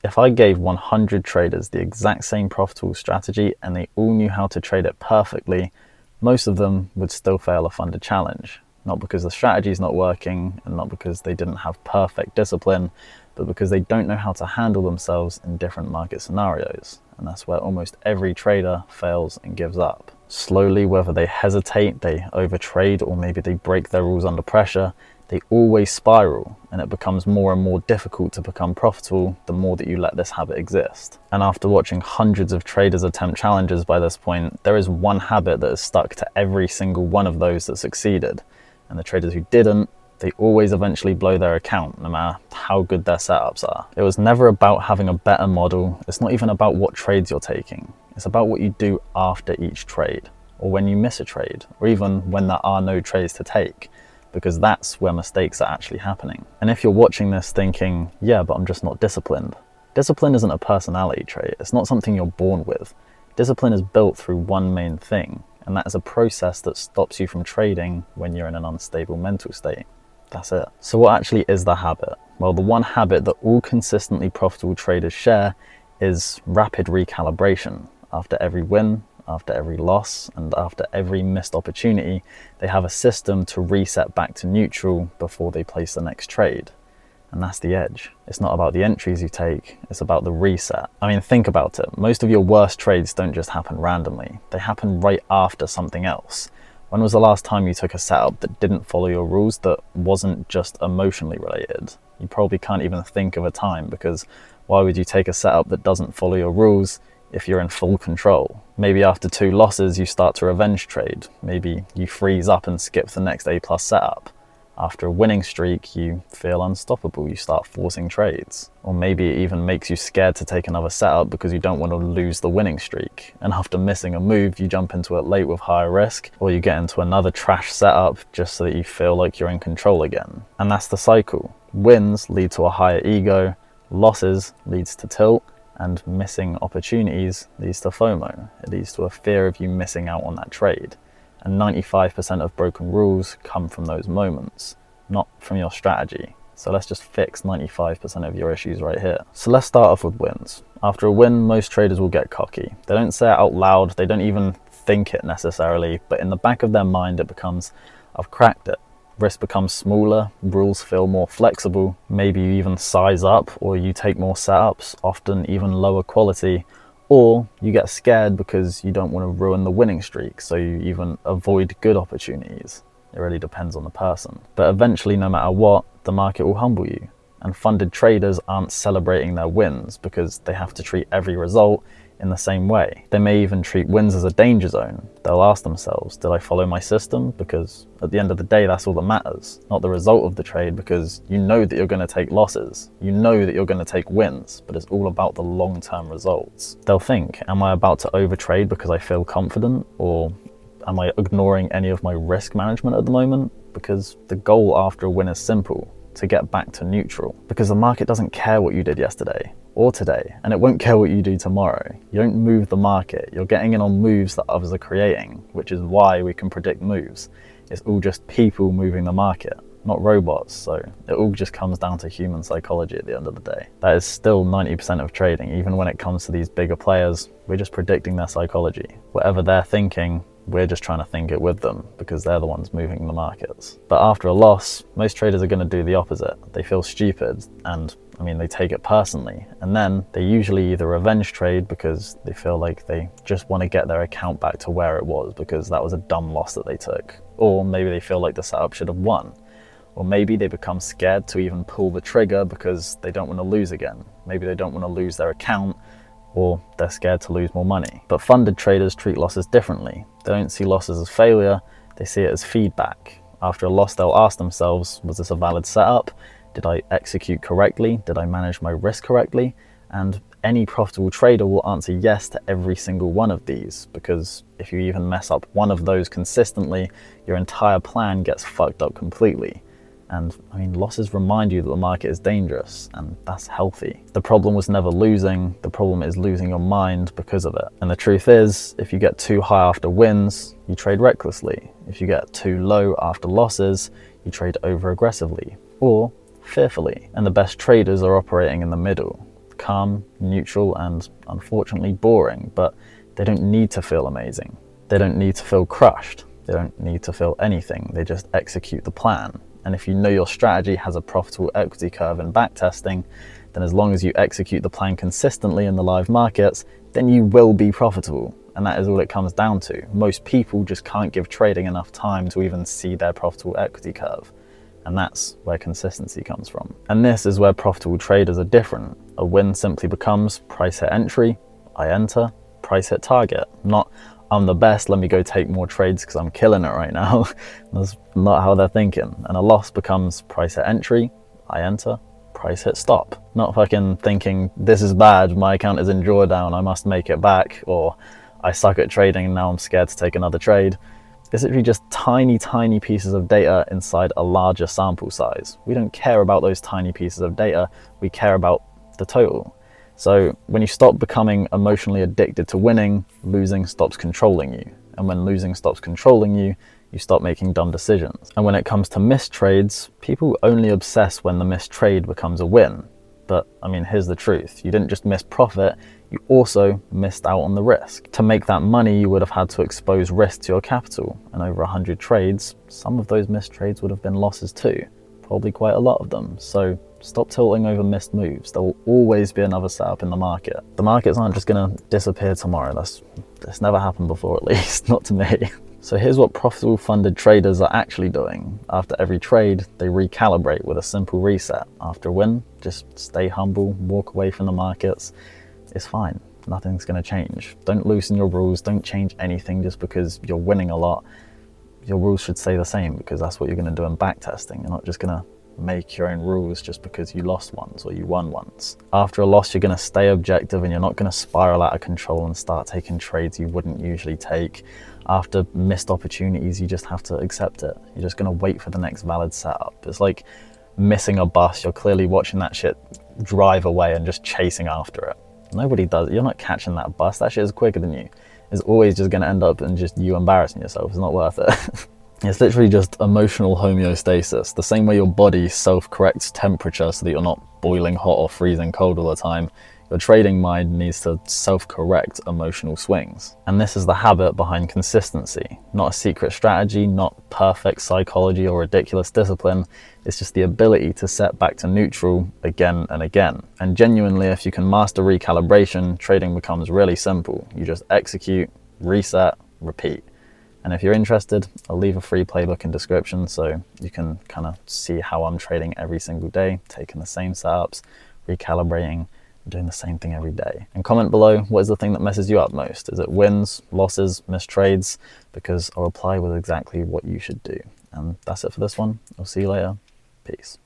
If I gave 100 traders the exact same profitable strategy and they all knew how to trade it perfectly, most of them would still fail a funded challenge. Not because the strategy is not working and not because they didn't have perfect discipline, but because they don't know how to handle themselves in different market scenarios. And that's where almost every trader fails and gives up. Slowly, whether they hesitate, they overtrade, or maybe they break their rules under pressure, they always spiral, and it becomes more and more difficult to become profitable the more that you let this habit exist. And after watching hundreds of traders attempt challenges by this point, there is one habit that is stuck to every single one of those that succeeded. And the traders who didn't, they always eventually blow their account, no matter how good their setups are. It was never about having a better model. It's not even about what trades you're taking. It's about what you do after each trade, or when you miss a trade, or even when there are no trades to take, because that's where mistakes are actually happening. And if you're watching this thinking, yeah, but I'm just not disciplined. Discipline isn't a personality trait. It's not something you're born with. Discipline is built through one main thing, and that is a process that stops you from trading when you're in an unstable mental state. That's it. So what actually is the habit? Well, the one habit that all consistently profitable traders share is rapid recalibration. After every win, after every loss, and after every missed opportunity, they have a system to reset back to neutral before they place the next trade. And that's the edge. It's not about the entries you take, it's about the reset. I mean, think about it. Most of your worst trades don't just happen randomly. They happen right after something else. When was the last time you took a setup that didn't follow your rules, that wasn't just emotionally related? You probably can't even think of a time, because why would you take a setup that doesn't follow your rules if you're in full control? Maybe after 2 losses, you start to revenge trade. Maybe you freeze up and skip the next A+ setup. After a winning streak, you feel unstoppable, you start forcing trades. Or maybe it even makes you scared to take another setup because you don't want to lose the winning streak. And after missing a move, you jump into it late with higher risk, or you get into another trash setup just so that you feel like you're in control again. And that's the cycle. Wins lead to a higher ego, losses leads to tilt, and missing opportunities leads to FOMO. It leads to a fear of you missing out on that trade. And 95% of broken rules come from those moments, not from your strategy. So let's just fix 95% of your issues right here. So let's start off with wins. After a win, most traders will get cocky. They don't say it out loud, they don't even think it necessarily, but in the back of their mind it becomes, I've cracked it. Risk becomes smaller, rules feel more flexible, maybe you even size up or you take more setups, often even lower quality, or you get scared because you don't want to ruin the winning streak, so you even avoid good opportunities. It really depends on the person. But eventually, no matter what, the market will humble you. And funded traders aren't celebrating their wins because they have to treat every result in the same way. They may even treat wins as a danger zone. They'll ask themselves, did I follow my system? Because at the end of the day, that's all that matters, not the result of the trade, because you know that you're going to take losses. You know that you're going to take wins, but it's all about the long-term results. They'll think, am I about to overtrade because I feel confident? Or am I ignoring any of my risk management at the moment? Because the goal after a win is simple, to get back to neutral. Because the market doesn't care what you did yesterday or today, and it won't care what you do tomorrow. You don't move the market, you're getting in on moves that others are creating, which is why we can predict moves. It's all just people moving the market, not robots, so it all just comes down to human psychology at the end of the day. That is still 90% of trading. Even when it comes to these bigger players, we're just predicting their psychology. Whatever they're thinking, we're just trying to think it with them because they're the ones moving the markets. But after a loss, most traders are going to do the opposite. They feel stupid and they take it personally. And then they usually either revenge trade because they feel like they just want to get their account back to where it was because that was a dumb loss that they took. Or maybe they feel like the setup should have won. Or maybe they become scared to even pull the trigger because they don't want to lose again. Maybe they don't want to lose their account, or they're scared to lose more money. But funded traders treat losses differently. They don't see losses as failure, they see it as feedback. After a loss, they'll ask themselves, was this a valid setup? Did I execute correctly? Did I manage my risk correctly? And any profitable trader will answer yes to every single one of these, because if you even mess up one of those consistently, your entire plan gets fucked up completely. And losses remind you that the market is dangerous, and that's healthy. The problem was never losing, the problem is losing your mind because of it. And the truth is, if you get too high after wins, you trade recklessly. If you get too low after losses, you trade over aggressively or fearfully. And the best traders are operating in the middle. calm, neutral, and unfortunately boring, but they don't need to feel amazing. They don't need to feel crushed. They don't need to feel anything. They just execute the plan. And if you know your strategy has a profitable equity curve and backtesting, then as long as you execute the plan consistently in the live markets, then you will be profitable. And that is all it comes down to. Most people just can't give trading enough time to even see their profitable equity curve. And that's where consistency comes from. And this is where profitable traders are different. A win simply becomes price hit entry, I enter, price hit target. Not, I'm the best, let me go take more trades because I'm killing it right now. That's not how they're thinking. And a loss becomes price hit entry, I enter, price hit stop. Not fucking thinking, this is bad, my account is in drawdown, I must make it back, or I suck at trading and now I'm scared to take another trade. It's literally just tiny, tiny pieces of data inside a larger sample size. We don't care about those tiny pieces of data, we care about the total. So when you stop becoming emotionally addicted to winning, losing stops controlling you. And when losing stops controlling you, you stop making dumb decisions. And when it comes to missed trades, people only obsess when the missed trade becomes a win. But I mean, here's the truth. You didn't just miss profit, you also missed out on the risk. To make that money, you would have had to expose risk to your capital. And over 100 trades, some of those missed trades would have been losses too. Probably quite a lot of them. So stop tilting over missed moves. There will always be another setup in the market. The markets aren't just gonna disappear tomorrow. That's never happened before, at least, not to me. So here's what profitable funded traders are actually doing. After every trade, they recalibrate with a simple reset. After a win, just stay humble, walk away from the markets. It's fine, nothing's gonna change. Don't loosen your rules, don't change anything just because you're winning a lot. Your rules should stay the same because that's what you're gonna do in backtesting. You're not just gonna make your own rules just because you lost once or you won once. After a loss, you're gonna stay objective and you're not gonna spiral out of control and start taking trades you wouldn't usually take. After missed opportunities, you just have to accept it. You're just gonna wait for the next valid setup. It's like missing a bus. You're clearly watching that shit drive away and just chasing after it. Nobody does it. You're not catching that bus. That shit is quicker than you. It's always just gonna end up in just you embarrassing yourself. It's not worth it. It's literally just emotional homeostasis. The same way your body self-corrects temperature so that you're not boiling hot or freezing cold all the time, your trading mind needs to self-correct emotional swings. And this is the habit behind consistency. Not a secret strategy, not perfect psychology or ridiculous discipline. It's just the ability to set back to neutral again and again. And genuinely, if you can master recalibration, trading becomes really simple. You just execute, reset, repeat. And if you're interested, I'll leave a free playbook in description so you can kind of see how I'm trading every single day, taking the same setups, recalibrating, doing the same thing every day. And comment below, what is the thing that messes you up most? Is it wins, losses, missed trades? Because I'll reply with exactly what you should do. And that's it for this one. I'll see you later. Peace.